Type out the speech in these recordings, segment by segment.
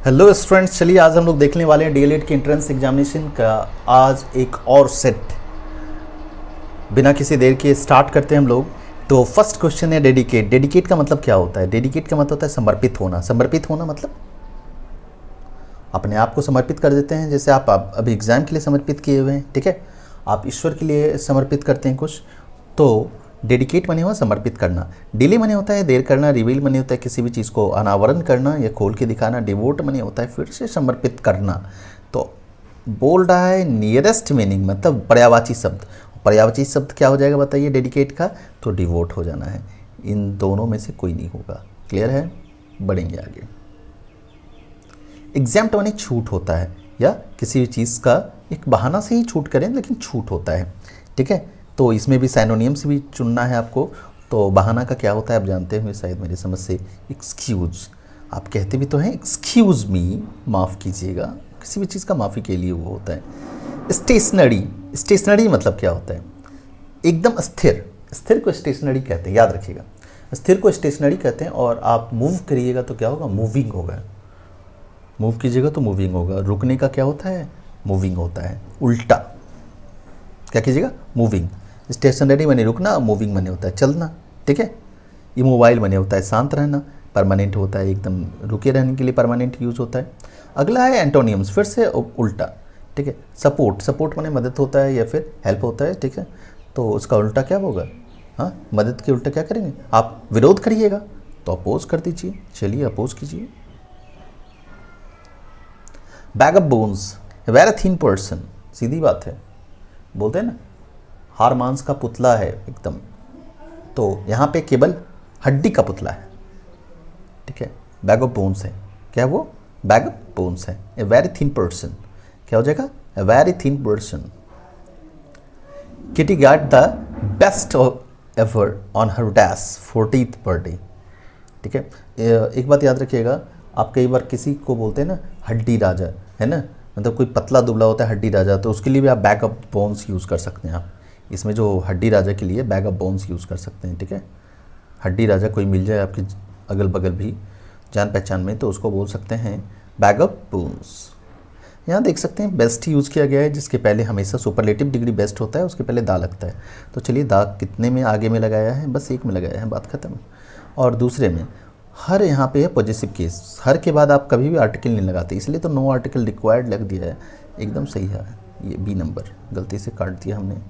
Hello students, चलिए आज हम लोग देखने वाले हैं डीएलएड के एंट्रेंस एग्जामिनेशन का आज एक और सेट। बिना किसी देर के स्टार्ट करते हैं हम लोग। तो फर्स्ट क्वेश्चन है डेडिकेट। डेडिकेट का मतलब क्या होता है? डेडिकेट का मतलब होता है समर्पित होना। समर्पित होना मतलब अपने आप को समर्पित कर देते हैं। जैसे आप अभी एग्ज़ाम के लिए समर्पित किए हुए हैं, ठीक है, आप ईश्वर के लिए समर्पित करते हैं कुछ। तो डेडिकेट माने हुआ समर्पित करना। डिले माने होता है देर करना। रिवील माने होता है किसी भी चीज़ को अनावरण करना या खोल के दिखाना। डिवोट माने होता है फिर से समर्पित करना। तो बोल रहा है नियरेस्ट मीनिंग मतलब पर्यायवाची शब्द। पर्यायवाची शब्द क्या हो जाएगा बताइए डेडिकेट का? तो डिवोट हो जाना है। इन दोनों में से कोई नहीं होगा। क्लियर है? बढ़ेंगे आगे। एग्जैम्प्ट माने छूट होता है या किसी भी चीज़ का एक बहाना से ही छूट करें लेकिन छूट होता है, ठीक है। तो इसमें भी साइनोनियम्स भी चुनना है आपको। तो बहाना का क्या होता है आप जानते होंगे शायद मेरी समझ से। एक्सक्यूज़। आप कहते भी तो हैं एक्सक्यूज़ मी, माफ़ कीजिएगा। किसी भी चीज़ का माफ़ी के लिए वो होता है। स्टेशनरी। स्टेशनरी मतलब क्या होता है? एकदम स्थिर। स्थिर को स्टेशनरी कहते हैं, याद रखिएगा। स्थिर को स्टेशनरी कहते हैं। और आप मूव करिएगा तो क्या होगा? मूविंग होगा। मूव कीजिएगा तो मूविंग होगा। रुकने का क्या होता है? मूविंग होता है। उल्टा क्या कीजिएगा? मूविंग। स्टेशनरी बने रुकना, मूविंग बने होता है चलना, ठीक है। इमोबाइल बने होता है शांत रहना। परमानेंट होता है एकदम रुके रहने के लिए परमानेंट यूज होता है। अगला है एंटोनियम्स, फिर से उल्टा, ठीक है। सपोर्ट। सपोर्ट माने मदद होता है या फिर हेल्प होता है, ठीक है। तो उसका उल्टा क्या होगा? हाँ, मदद के उल्टा क्या करेंगे? आप विरोध करिएगा तो अपोज कर दीजिए। चलिए अपोज कीजिए। Bag of bones. Very thin person. सीधी बात है, बोलते हैं ना हार मांस का पुतला है एकदम। तो यहाँ पे केवल हड्डी का पुतला है, ठीक है। बैग ऑफ बोन्स है। क्या वो? बैग ऑफ बोन्स है। ए वेरी थिन पर्सन क्या हो जाएगा? A very thin person. Kitty got the best ever on her dash 40th birthday, ठीक है। एक बात याद रखिएगा, आप कई बार किसी को बोलते हैं ना हड्डी राजा, है ना, मतलब कोई पतला दुबला होता है हड्डी राजा, तो उसके लिए भी आप बैग ऑफ बोन्स यूज़ कर सकते हैं। आप इसमें जो हड्डी राजा के लिए बैग ऑफ बोन्स यूज़ कर सकते हैं, ठीक है। हड्डी राजा कोई मिल जाए आपके अगल बगल भी जान पहचान में तो उसको बोल सकते हैं बैग ऑफ बोन्स। यहाँ देख सकते हैं बेस्ट यूज़ किया गया है, जिसके पहले हमेशा सुपरलेटिव डिग्री बेस्ट होता है, उसके पहले दा लगता है। तो चलिए दा कितने में आगे में लगाया है? बस एक में लगाया है, बात खत्म। और दूसरे में हर यहाँ पे है पॉजिटिव केस। हर के बाद आप कभी भी आर्टिकल नहीं लगाते, इसलिए तो नो आर्टिकल रिक्वायर्ड लग दिया है। एकदम सही है। ये बी नंबर गलती से काट दिया हमने।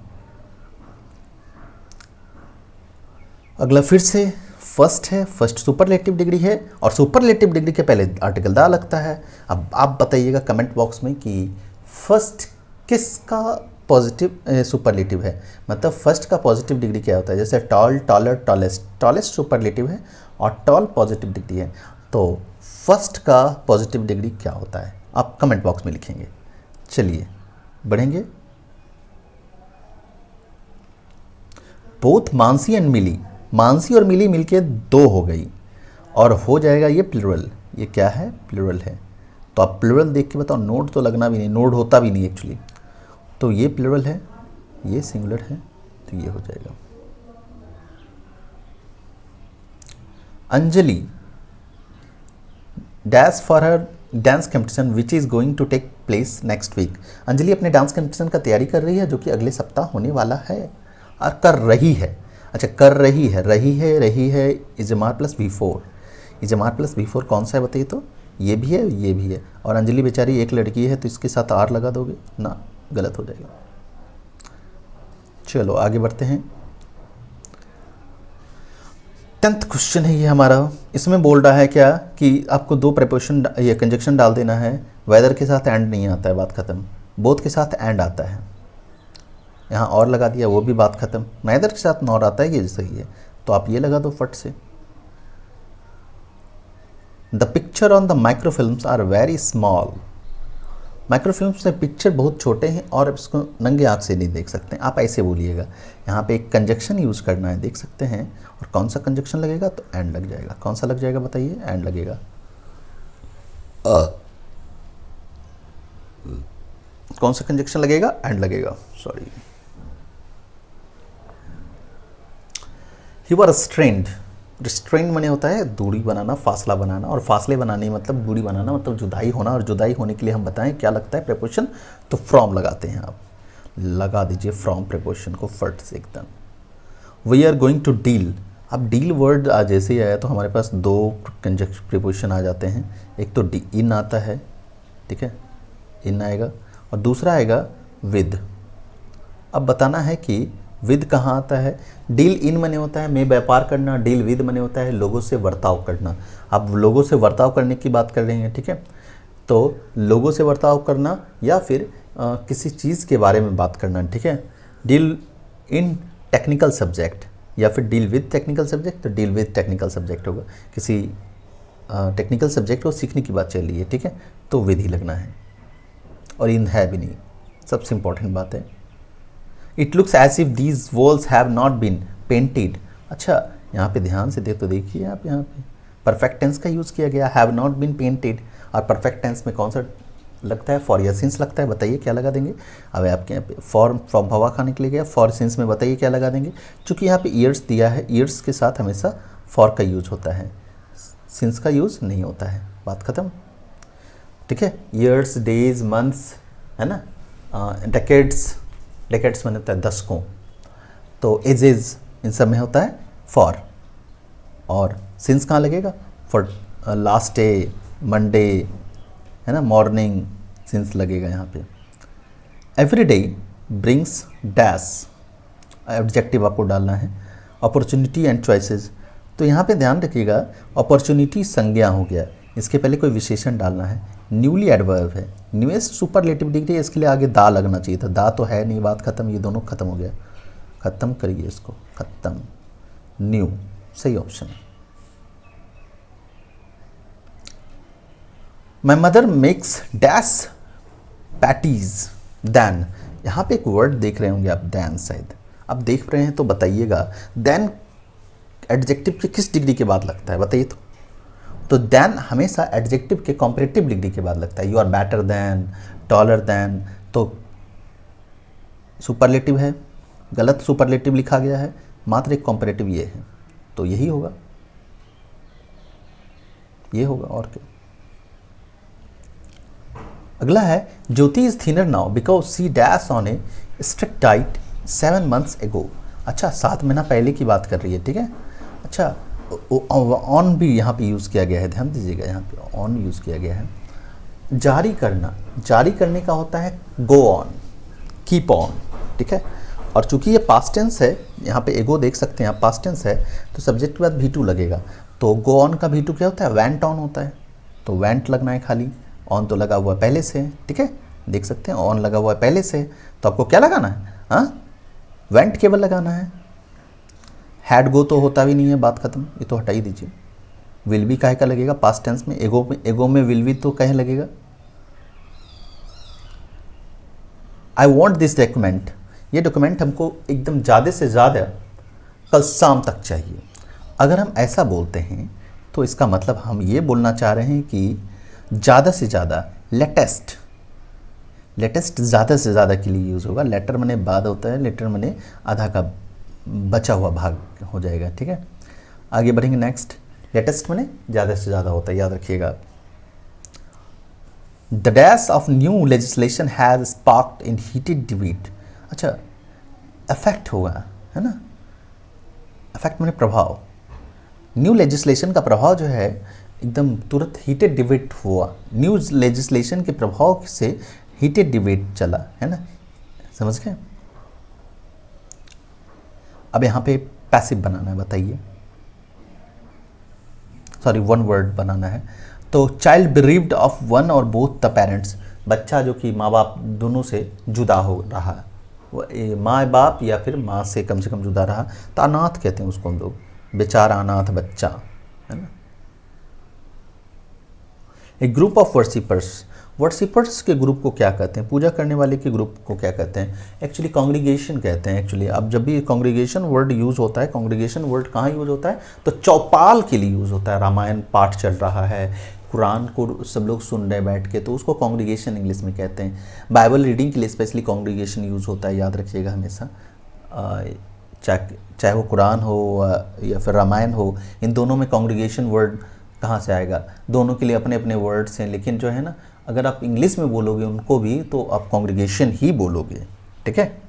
अगला फिर से फर्स्ट है। फर्स्ट सुपरलेटिव डिग्री है और सुपरलेटिव डिग्री के पहले आर्टिकल दा लगता है। अब आप बताइएगा कमेंट बॉक्स में कि फर्स्ट किसका पॉजिटिव सुपरलेटिव है, मतलब फर्स्ट का पॉजिटिव डिग्री क्या होता है। जैसे tall, taller, tallest. Tallest superlative है और टॉल पॉजिटिव डिग्री है। तो फर्स्ट का पॉजिटिव डिग्री क्या होता है आप कमेंट बॉक्स में लिखेंगे। चलिए बढ़ेंगे। बोथ मानसी एंड मिली। मानसी और मिली मिलके दो हो गई और हो जाएगा ये प्लूरल। ये क्या है? प्लूरल है। तो आप प्लूरल देख के बताओ। नोड तो लगना भी नहीं, नोड होता भी नहीं एक्चुअली। तो ये प्लूरल है, ये सिंगुलर है, तो ये हो जाएगा। Anjali dash for her dance competition which is going to take place next week. Anjali अपने डांस कंपटीशन का तैयारी कर रही है जो कि अगले सप्ताह होने वाला है। और कर रही है, अच्छा कर रही है, रही है is M R plus V4। Is M R plus V4 कौन सा है बताइए तो? ये भी है, ये भी है। और अंजलि बेचारी एक लड़की है तो इसके साथ आर लगा दोगे ना, गलत हो जाएगा। चलो आगे बढ़ते हैं। 10th क्वेश्चन है ये हमारा। इसमें बोल रहा है क्या कि आपको दो प्रेपोजिशन या कंजक्शन डाल देना है। वेदर के साथ एंड नहीं आता है, बात खत्म। बोथ के साथ एंड आता है, यहाँ और लगा दिया, वो भी बात खत्म। नाइदर के साथ नॉर आता है, ये सही है। तो आप ये लगा दो फट से। The picture on the microfilms are very small. Microfilms में पिक्चर बहुत छोटे हैं और इसको नंगे आँख से नहीं देख सकते, आप ऐसे बोलिएगा। यहाँ पे एक कंजक्शन यूज़ करना है, देख सकते हैं। और कौन सा कंजक्शन लगेगा? तो एंड लग जाएगा। कौन सा लग जाएगा बताइए? एंड लगेगा। कौन सा कंजक्शन लगेगा? एंड लगेगा, sorry. You are strained, restrain माने होता है दूरी बनाना, फासला बनाना, और फासले बनाने मतलब दूरी बनाना मतलब जुदाई होना, और जुदाई होने के लिए हम बताएं क्या लगता है प्रेपोजिशन, तो फ्रॉम लगाते हैं। आप लगा दीजिए फ्रॉम प्रेपोजिशन को फट से एकदम। We are going to deal, अब डील वर्ड आज जैसे ही आया तो हमारे पास दो कंजक्शन प्रीपोजिशन आ जाते हैं। एक तो इन आता है, ठीक है, इन आएगा, और दूसरा आएगा विद। अब बताना है कि विद कहाँ आता है। डील इन मने होता है में व्यापार करना, डील विद मने होता है लोगों से वर्ताव करना। अब लोगों से वर्ताव करने की बात कर रहे हैं, ठीक है, तो लोगों से वर्ताव करना या फिर किसी चीज़ के बारे में बात करना, ठीक है। डील इन टेक्निकल सब्जेक्ट या फिर डील विद टेक्निकल सब्जेक्ट, तो डील विद टेक्निकल सब्जेक्ट होगा। किसी टेक्निकल सब्जेक्ट को सीखने की बात चल रही है, ठीक है, तो विद ही लगना है, और इन है भी नहीं। सबसे इंपॉर्टेंट बात है, it looks as if these walls have not been painted. अच्छा, यहाँ पे ध्यान से तो देखिए आप, यहाँ पे परफेक्ट टेंस का यूज़ किया गया, हैव नॉट बीन पेंटेड, और परफेक्ट टेंस में कौन सा लगता है, फॉर या सिंस लगता है। बताइए क्या लगा देंगे। अब आपके यहाँ पे फॉर फ्रॉम हवा खाने के लिए गया, फॉर सिंस में बताइए क्या लगा देंगे। चूँकि यहाँ पे ईयर्स दिया है, ईयर्स के साथ हमेशा फॉर का यूज होता है, सिंस का यूज़ नहीं होता है। बात ख़त्म, ठीक है। ईयर्स, डेज, मंथ्स, है ना, डेकेड्स, डेकेड्स में होता है दशकों, तो एजेज, इन सब में होता है फॉर। और सिंस कहाँ लगेगा, फॉर लास्ट डे, मंडे, है ना, मॉर्निंग, सिंस लगेगा यहाँ पे। Every day brings dash, adjective आपको डालना है। अपॉर्चुनिटी एंड चॉइसेस, तो यहाँ पे ध्यान रखिएगा, अपॉर्चुनिटी संज्ञा हो गया, इसके पहले कोई विशेषण डालना है। न्यूली एडवर्ब है, न्यूएस्ट सुपरलेटिव डिग्री, इसके लिए आगे दा लगना चाहिए था, दा तो है नहीं, बात खत्म, ये दोनों खत्म हो गया। खत्म करिए इसको, खत्म, न्यू सही ऑप्शन है। My mother makes dash patties than, यहाँ पे एक वर्ड देख रहे होंगे आप, दैन, शायद आप देख रहे हैं तो बताइएगा, दैन एडजेक्टिव के किस डिग्री के बाद लगता है बताइए तो दैन हमेशा एडजेक्टिव के कॉम्परेटिव डिग्री के बाद लगता है। You are better than, taller than, तो सुपरलेटिव है, गलत सुपरलेटिव लिखा गया है, मात्र एक कॉम्परेटिव ये है, तो यही होगा, ये होगा और क्या। अगला है, Jyoti is thinner now because she dash on a strict diet 7 months एगो। अच्छा, 7 महीना पहले की बात कर रही है, ठीक है। अच्छा, ऑन भी यहाँ पे यूज़ किया गया है, ध्यान दीजिएगा, यहाँ पे ऑन यूज़ किया गया है। जारी करना, जारी करने का होता है गो ऑन, कीप ऑन, ठीक है। और चूंकि ये पास्ट टेंस है, यहाँ पे एगो देख सकते हैं आप, पास्ट टेंस है, तो सब्जेक्ट के बाद V2 लगेगा, तो गो ऑन का V2 क्या होता है, वेंट ऑन होता है, तो वेंट लगना है खाली, ऑन तो लगा हुआ पहले से, ठीक है, देख सकते हैं ऑन लगा हुआ है पहले से, तो आपको क्या लगाना है, हाँ, वेंट केवल लगाना है। हैड गो तो होता भी नहीं है, बात खत्म, ये तो हटा ही दीजिए। विल बी काहे का लगेगा पास्ट टेंस में, एगो में विल बी तो कहे लगेगा। आई वॉन्ट दिस डॉक्यूमेंट, ये डॉक्यूमेंट हमको एकदम ज़्यादा से ज़्यादा कल शाम तक चाहिए। अगर हम ऐसा बोलते हैं तो इसका मतलब हम ये बोलना चाह रहे हैं कि ज़्यादा से ज़्यादा, लेटेस्ट, लेटेस्ट ज़्यादा से ज़्यादा के लिए यूज़ होगा। लेटर मने बाद होता है, लेटर मने आधा का बचा हुआ भाग हो जाएगा, ठीक है। आगे बढ़ेंगे, नेक्स्ट, लेटेस्ट मने ज़्यादा से ज़्यादा होता है, याद रखिएगा। The dash of new legislation has sparked in heated debate. अच्छा, अफेक्ट होगा, है ना, अफेक्ट मने प्रभाव। न्यू लेजिस्लेशन का प्रभाव जो है एकदम तुरंत हीटेड डिबेट हुआ, न्यू लेजिस्लेशन के प्रभाव से हीटेड डिबेट चला, है ना, समझ गए। अब यहाँ पे पैसिव बनाना है, बताइए, सॉरी वन वर्ड बनाना है। तो चाइल्ड बेरीव्ड ऑफ वन और बोथ द पेरेंट्स, बच्चा जो कि माँ बाप दोनों से जुदा हो रहा है, वो माँ बाप या फिर माँ से कम जुदा रहा, तो अनाथ कहते हैं उसको हम लोग, बेचारा अनाथ बच्चा, है ना। ए ग्रुप ऑफ वर्शिपर्स, वर्शिपर्स के ग्रुप को क्या कहते हैं, पूजा करने वाले के ग्रुप को क्या कहते हैं, एक्चुअली कॉन्ग्रीगेशन कहते हैं। एक्चुअली अब जब भी कॉन्ग्रीगेशन वर्ड यूज़ होता है, कॉन्ग्रीगेशन वर्ड कहाँ यूज़ होता है, तो चौपाल के लिए यूज़ होता है। रामायण पाठ चल रहा है, कुरान को सब लोग सुन रहे बैठ के, तो उसको कॉन्ग्रीगेशन इंग्लिश में कहते हैं। बाइबल रीडिंग के लिए स्पेशली कॉन्ग्रीगेशन यूज़ होता है, याद रखिएगा हमेशा। चाहे वो कुरान हो या फिर रामायण हो, इन दोनों में कॉन्ग्रीगेशन वर्ड कहाँ से आएगा? दोनों के लिए अपने अपने वर्ड्स हैं, लेकिन जो है ना, अगर आप इंग्लिश में बोलोगे उनको भी तो आप कॉन्ग्रीगेशन ही बोलोगे, ठीक है।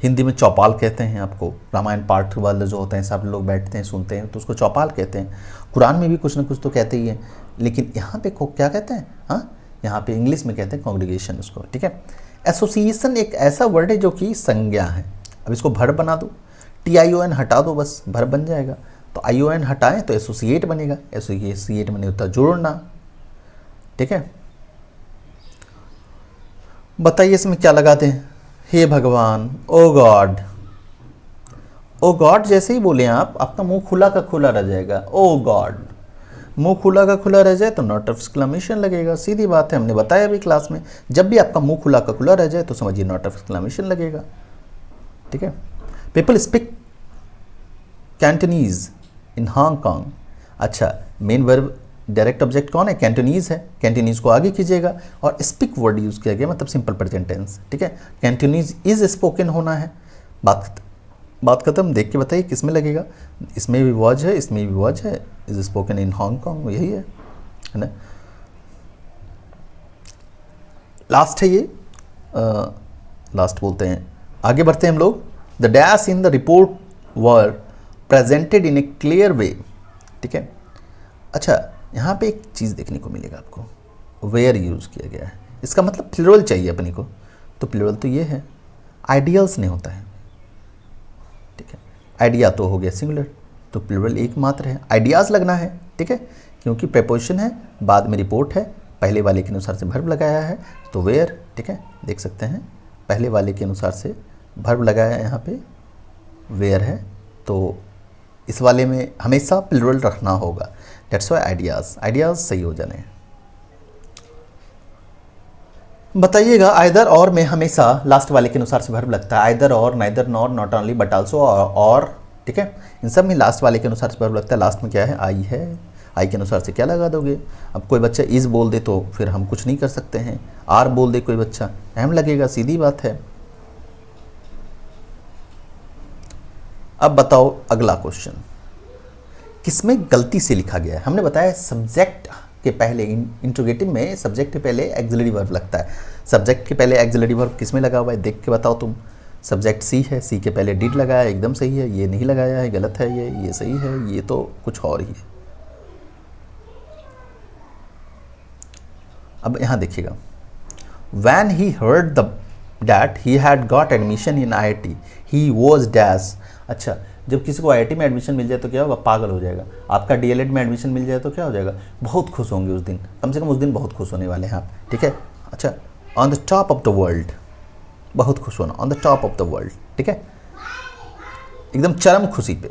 हिंदी में चौपाल कहते हैं आपको, रामायण पाठ वाले जो होते हैं सब लोग बैठते हैं सुनते हैं तो उसको चौपाल कहते हैं। कुरान में भी कुछ ना कुछ तो कहते ही हैं, लेकिन यहाँ पे क्या कहते हैं? हाँ, यहाँ पे इंग्लिश में कहते हैं कॉन्ग्रीगेशन उसको, ठीक है। एसोसिएशन एक ऐसा वर्ड है जो कि संज्ञा है। अब इसको वर्ब बना दो, TION हटा दो, बस वर्ब बन जाएगा। तो ION हटाएं तो एसोसिएट बनेगा। एसोसिएट मैंने होता जोड़ना, ठीक है। बताइए इसमें क्या लगाते हैं? हे भगवान, ओ गॉड। ओ गॉड जैसे ही बोले आप, आपका मुंह खुला का खुला रह जाएगा। ओ गॉड, मुंह खुला का खुला रह जाए तो नॉट ऑफ एक्सक्लेमेशन लगेगा। सीधी बात है, हमने बताया अभी क्लास में, जब भी आपका मुंह खुला का खुला रह जाए तो समझिए नॉट ऑफ एक्सक्लेमेशन लगेगा, ठीक है। People speak Cantonese in Hong Kong. अच्छा, मेन वर्ब डायरेक्ट ऑब्जेक्ट कौन है? कैंटनीज है। कैंटनीज को आगे कीजिएगा और स्पीक वर्ड यूज़ किया गया, मतलब सिंपल प्रेजेंट टेंस, ठीक है। कैंटनीज इज स्पोकन होना है। बात खत्म। देख के बताइए किस में लगेगा? इसमें भी वॉज है, इसमें भी वॉज है। इज स्पोकन इन हांगकांग, यही है ना। लास्ट है ये, लास्ट बोलते हैं, आगे बढ़ते हैं हम लोग। The dash in the report were presented in A clear way, ठीक है। अच्छा, यहाँ पे एक चीज़ देखने को मिलेगा आपको, वेयर यूज़ किया गया है। इसका मतलब प्लूरल चाहिए अपनी को, तो प्लूरल तो ये है, आइडियल्स नहीं होता है, ठीक है। आइडिया तो हो गया सिंगुलर, तो प्लूरल एक मात्र है, आइडियाज़ लगना है, ठीक है। क्योंकि प्रेपोजिशन है, बाद में रिपोर्ट है, पहले वाले के अनुसार से वर्ब लगाया है, तो वेयर, ठीक है। देख सकते हैं पहले वाले के अनुसार से वर्ब लगाया है, यहाँ पे वेयर है, तो इस वाले में हमेशा प्लूरल रखना होगा। दैट्स वाई आइडियाज़ सही हो जाने। बताइएगा, आइदर और में हमेशा लास्ट वाले के अनुसार से वर्ब लगता है। आइदर और, neither, nor, not only, but also, और, ठीक है। इन सब में लास्ट वाले के अनुसार से वर्ब लगता है। लास्ट में क्या है? आई है। आई के अनुसार से क्या लगा दोगे? अब कोई बच्चा इज बोल दे तो फिर हम कुछ नहीं कर सकते हैं। आर बोल दे कोई बच्चा, एम लगेगा, सीधी बात है। अब बताओ अगला क्वेश्चन, किसमें गलती से लिखा गया है? हमने बताया सब्जेक्ट के पहले, इंट्रोगेटिव में सब्जेक्ट के पहले एक्सिलरी वर्ब लगता है। सब्जेक्ट के पहले एक्सिलरी वर्ब किसमें लगा हुआ है? देख के बताओ तुम। सब्जेक्ट सी है, सी के पहले डिड लगाया है, एकदम सही है। ये नहीं लगाया है, गलत है। ये सही है, ये तो कुछ और ही है। अब यहाँ देखिएगा, when he heard that he had got admission in IIT he was dash. अच्छा, जब किसी को IIT में एडमिशन मिल जाए तो क्या होगा? पागल हो जाएगा। आपका DLED में एडमिशन मिल जाए तो क्या हो जाएगा? बहुत खुश होंगे उस दिन, कम से कम उस दिन बहुत खुश होने वाले हैं आप, ठीक है। अच्छा, on the top of the world, बहुत खुश होना, on the top of the world, ठीक है, एकदम चरम खुशी पे।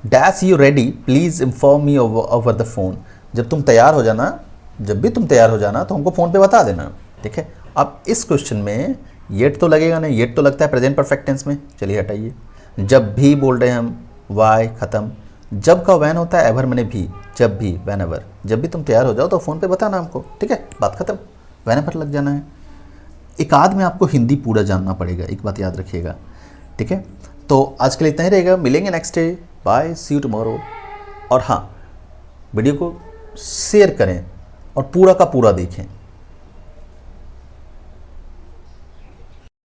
Dash you ready please inform me over the phone. जब तुम तैयार हो जाना, जब भी तुम तैयार हो जाना तो हमको फ़ोन पे बता देना, ठीक है। अब इस क्वेश्चन में येट तो लगेगा नहीं, येट तो लगता है प्रेजेंट परफेक्ट टेंस में। चलिए हटाइए, जब भी बोल रहे हैं हम, वाई खत्म। जब का वैन होता है एवर मैंने भी, जब भी, वैन एवर। जब भी तुम तैयार हो जाओ तो फ़ोन पे बताना हमको, ठीक है, बात खत्म। वैन एवर लग जाना है। एक आध में आपको हिंदी पूरा जानना पड़ेगा, एक बात याद रखिएगा, ठीक है। तो आज के लिए इतना ही रहेगा, मिलेंगे next day, bye, see you tomorrow. और हाँ, वीडियो को शेयर करें और पूरा का पूरा देखें।